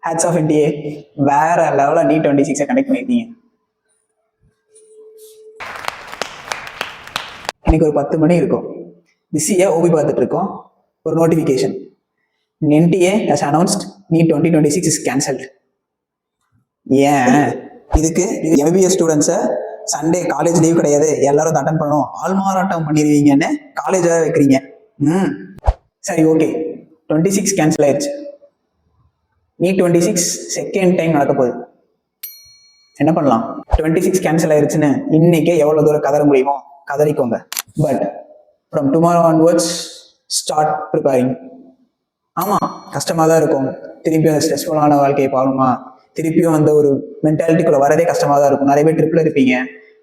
Hats off இண்டியே, வேற லெவலில் NEET 26 connect பண்ணியிருக்கீங்க. இன்னைக்கு ஒரு 10 மணி இருக்கும், பிஸியா ஓபி பார்த்துட்டு இருக்கோம். ஒரு notification, NTA has announced NEET 2026 is cancelled. ஏன் இதுக்கு MBBS ஸ்டூடெண்ட்ஸை சண்டே காலேஜ் லீவ் கிடையாது, எல்லாரும் அட்டன் பண்ணணும், ஆள்மாறாட்டம் பண்ணிடுவீங்கன்னு காலேஜாக வைக்கிறீங்க. சரி, ஓகே, 26 கேன்சல் ஆயிடுச்சு. NEET 26 செகண்ட் டைம் நடக்க போகுது. என்ன பண்ணலாம்? 26 கேன்சல் ஆயிடுச்சுன்னு இன்னைக்கே எவ்வளோ தூரம் கதற முடியுமோ கதறிக்கோங்க. But from tomorrow onwards start preparing. ஆமாம், கஷ்டமாக தான் இருக்கும். திருப்பியும் அந்த ஸ்ட்ரெஸ்ஃபுல்லான வாழ்க்கையை பார்க்கணுமா, திருப்பியும் அந்த ஒரு மென்டாலிட்டிக்குள்ள வரதே கஷ்டமாக தான் இருக்கும். நிறைய பேர் ட்ரிப்பில் இருப்பீங்க,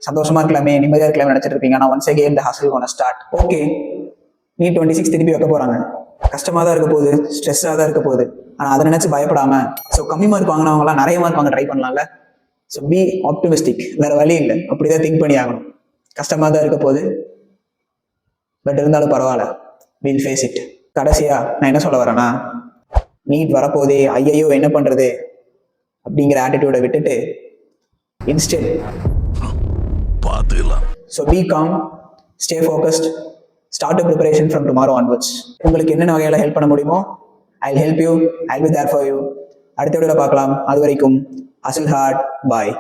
சந்தோஷமா இருக்கலாமே, நிம்மதியாக இருக்கலாமே நினச்சிட்டு இருப்பீங்க. ஆனால் ஒன்ஸ் அகெயின் இந்த ஹாஸ்டல் கோன ஸ்டார்ட். ஓகே, NEET 26 திருப்பி வைக்க போகிறாங்க. கஷ்டமாக தான் இருக்க போகுது, ஸ்ட்ரெஸ்ஸாக தான் இருக்க போகுது. ஆனால் அதை நினச்சி பயப்படாம, ஸோ கம்மி மார்க் வாங்கினவங்களாம் நிறைய மார்க் வாங்க ட்ரை பண்ணலாம்ல. ஸோ பி ஆப்டிமிஸ்டிக், வேற வழி இல்லை, அப்படிதான் திங்க் பண்ணி ஆகணும். கஷ்டமாக தான் இருக்க போகுது, பட் இருந்தாலும் பரவாயில்ல, வில் ஃபேஸ் இட். கடைசியா நான் என்ன சொல்ல வரேன்னா, நீட் வரப்போதே, ஐயையோ என்ன பண்றது அப்படிங்கிற ஆட்டிடியூடை விட்டுட்டு இன்ஸ்டெட் பார்த்துக்கலாம். So be calm, stay focused, start preparation from tomorrow onwards. உங்களுக்கு என்னென்ன வகையில் ஹெல்ப் பண்ண முடியுமோ I will help you, I will be there for you. அடுத்த வீடியோவில் பார்க்கலாம். அது வரைக்கும் அசில் ஹார்ட், பாய்.